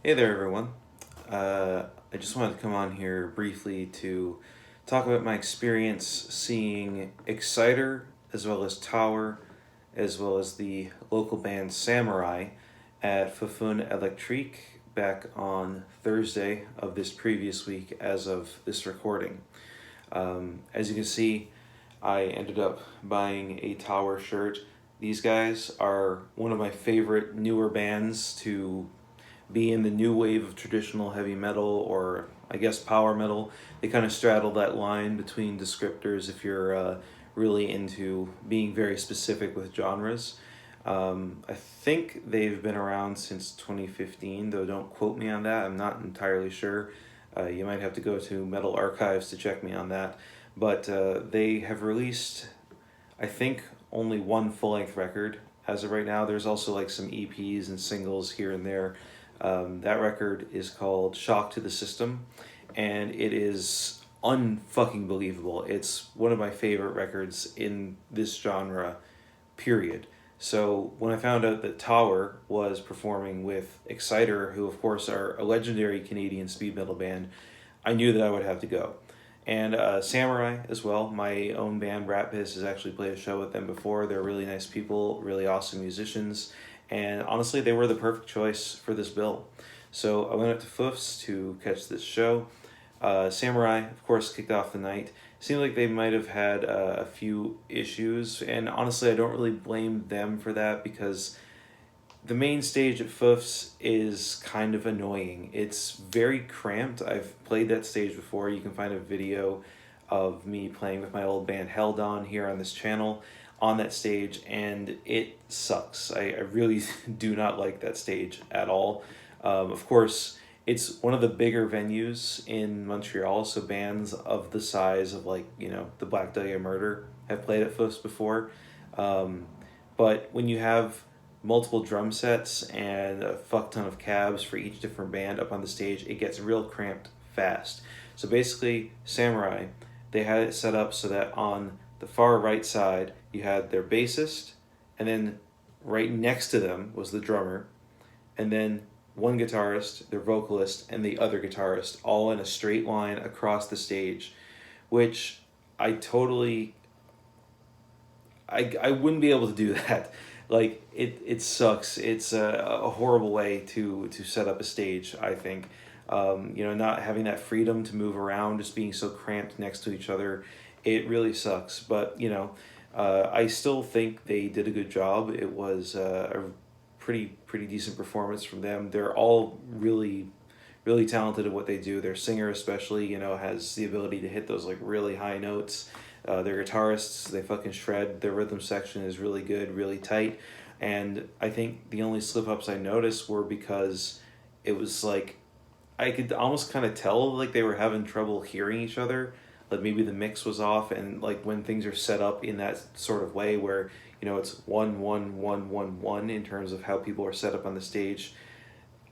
Hey there, everyone. I just wanted to come on here briefly to talk about my experience seeing Exciter, as well as Tower, as well as the local band Samurai at Foufs Electrique back on Thursday of this previous week as of this recording. As you can see, I ended up buying a Tower shirt. These guys are one of my favorite newer bands to be in the new wave of traditional heavy metal, or I guess power metal. They kind of straddle that line between descriptors if you're really into being very specific with genres. I think they've been around since 2015, though don't quote me on that. I'm not entirely sure. You might have to go to Metal Archives to check me on that. But they have released, I think, only one full length record as of right now. There's also like some EPs and singles here and there. That record is called Shock to the System, and it is unfucking believable. It's one of my favorite records in this genre, period. So when I found out that Tower was performing with Exciter, who of course are a legendary Canadian speed metal band, I knew that I would have to go. And Samurai as well, my own band Rat Piss has actually played a show with them before. They're really nice people, really awesome musicians, and honestly, they were the perfect choice for this bill. So I went up to Foufs to catch this show. Samurai, of course, kicked off the night. Seemed like they might have had a few issues, and honestly, I don't really blame them for that because the main stage at Foufs is kind of annoying. It's very cramped. I've played that stage before. You can find a video of me playing with my old band Held On here on this channel on that stage, and it sucks. I really do not like that stage at all. Of course, it's one of the bigger venues in Montreal, so bands of the size of, like, the Black Dahlia Murder have played at Foufs before. But when you have multiple drum sets and a fuck ton of cabs for each different band up on the stage, it gets real cramped fast. So basically, Samurai, they had it set up so that on the far right side, you had their bassist, and then right next to them was the drummer, and then one guitarist, their vocalist, and the other guitarist, all in a straight line across the stage, which I totally, I wouldn't be able to do that. Like, it sucks. It's a horrible way to set up a stage, I think. Not having that freedom to move around, just being so cramped next to each other, it really sucks. But, I still think they did a good job. It was a pretty decent performance from them. They're all really really talented at what they do. Their singer especially, has the ability to hit those like really high notes. Their guitarists, they fucking shred. Their rhythm section is really good, really tight. And I think the only slip ups I noticed were because it was like I could almost kind of tell like they were having trouble hearing each other. Like maybe the mix was off, and like when things are set up in that sort of way where it's 1 1 1 1 1 in terms of how people are set up on the stage.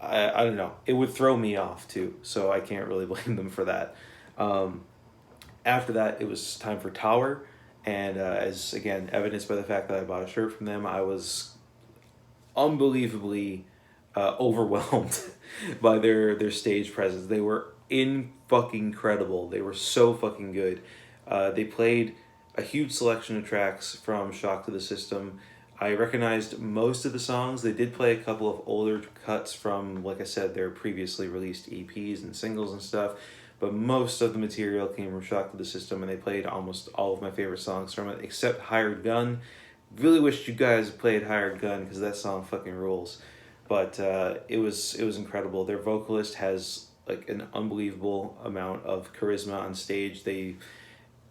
I don't know. It would throw me off too, so I can't really blame them for that. After that, it was time for Tower, and as again evidenced by the fact that I bought a shirt from them, I was unbelievably overwhelmed by their stage presence. They were in fucking credible. They were so fucking good. They played a huge selection of tracks from Shock to the System. I recognized most of the songs. They did play a couple of older cuts from, like I said, their previously released EPs and singles and stuff, but most of the material came from Shock to the System, and they played almost all of my favorite songs from it, except Hired Gun. Really wish you guys played Hired Gun, because that song fucking rules. But it was incredible. Their vocalist has like an unbelievable amount of charisma on stage. They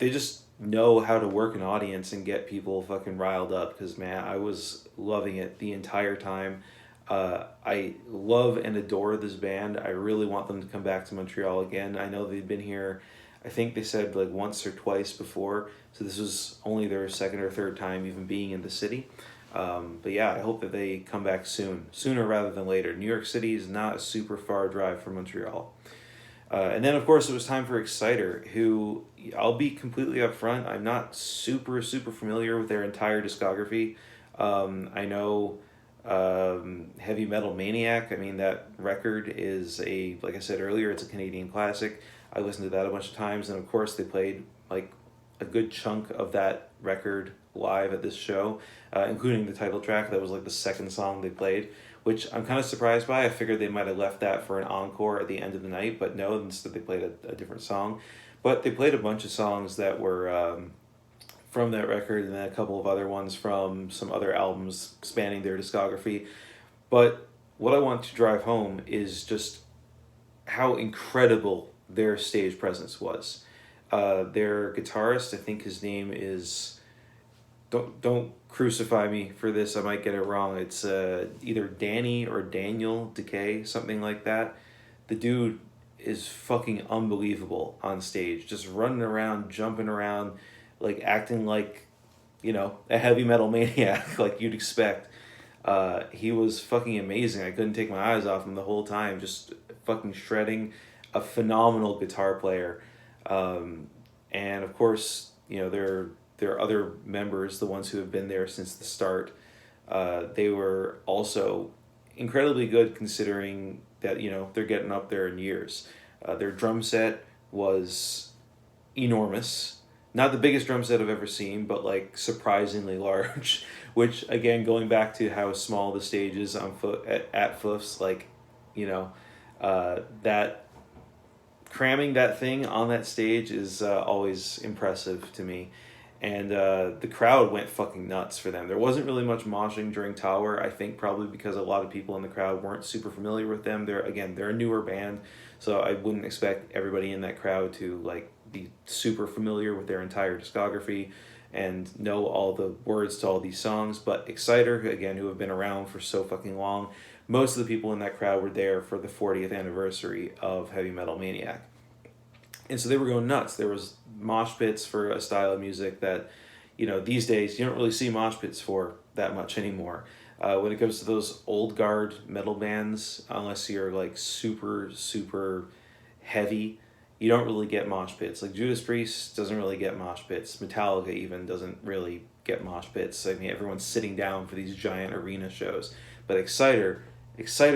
just know how to work an audience and get people fucking riled up, because man, I was loving it the entire time. I love and adore this band. I really want them to come back to Montreal again. I know they've been here, I think they said like once or twice before, so this was only their second or third time even being in the city. But yeah, I hope that they come back sooner rather than later. New York City is not a super far drive from Montreal. And then, of course, it was time for Exciter, who, I'll be completely upfront, I'm not super familiar with their entire discography. I know Heavy Metal Maniac. I mean, that record is like I said earlier, it's a Canadian classic. I listened to that a bunch of times, and of course they played like a good chunk of that record live at this show, including the title track. That was like the second song they played, which I'm kind of surprised by. I figured they might have left that for an encore at the end of the night, but no, instead they played a different song. But they played a bunch of songs that were from that record, and then a couple of other ones from some other albums spanning their discography. But what I want to drive home is just how incredible their stage presence was. Their guitarist, I think his name is, don't crucify me for this, I might get it wrong. It's either Danny or Daniel Decay, something like that. The dude is fucking unbelievable on stage, just running around, jumping around, like acting like, a heavy metal maniac like you'd expect. He was fucking amazing. I couldn't take my eyes off him the whole time, just fucking shredding. A phenomenal guitar player. And of course, their other members, the ones who have been there since the start, they were also incredibly good considering that, they're getting up there in years. Their drum set was enormous. Not the biggest drum set I've ever seen, but like surprisingly large, which again, going back to how small the stage is at Foufs, like, that cramming that thing on that stage is always impressive to me. And the crowd went fucking nuts for them. There wasn't really much moshing during Tower, I think probably because a lot of people in the crowd weren't super familiar with them. They're a newer band, so I wouldn't expect everybody in that crowd to like be super familiar with their entire discography and know all the words to all these songs. But Exciter, again, who have been around for so fucking long, most of the people in that crowd were there for the 40th anniversary of Heavy Metal Maniac. And so they were going nuts. There was mosh pits for a style of music that, these days you don't really see mosh pits for that much anymore. When it comes to those old guard metal bands, unless you're like super, super heavy, you don't really get mosh pits. Like Judas Priest doesn't really get mosh pits. Metallica even doesn't really get mosh pits. I mean, everyone's sitting down for these giant arena shows. But Exciter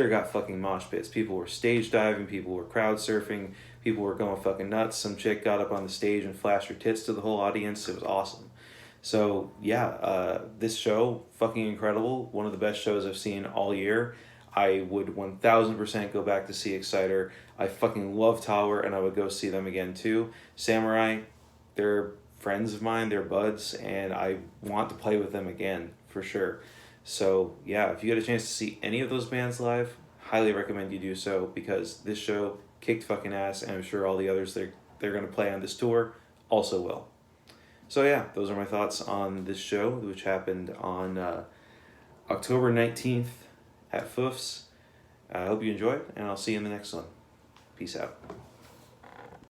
got fucking mosh pits. People were stage diving, people were crowd surfing, people were going fucking nuts. Some chick got up on the stage and flashed her tits to the whole audience. It was awesome. So yeah, this show, fucking incredible. One of the best shows I've seen all year. I would 1000% go back to see Exciter. I fucking love Tower, and I would go see them again too. Samurai, they're friends of mine, they're buds, and I want to play with them again for sure. So yeah, if you get a chance to see any of those bands live, highly recommend you do so, because this show kicked fucking ass, and I'm sure all the others they're going to play on this tour also will. So yeah, those are my thoughts on this show, which happened on October 19th at Foufs. I hope you enjoyed, and I'll see you in the next one. Peace out.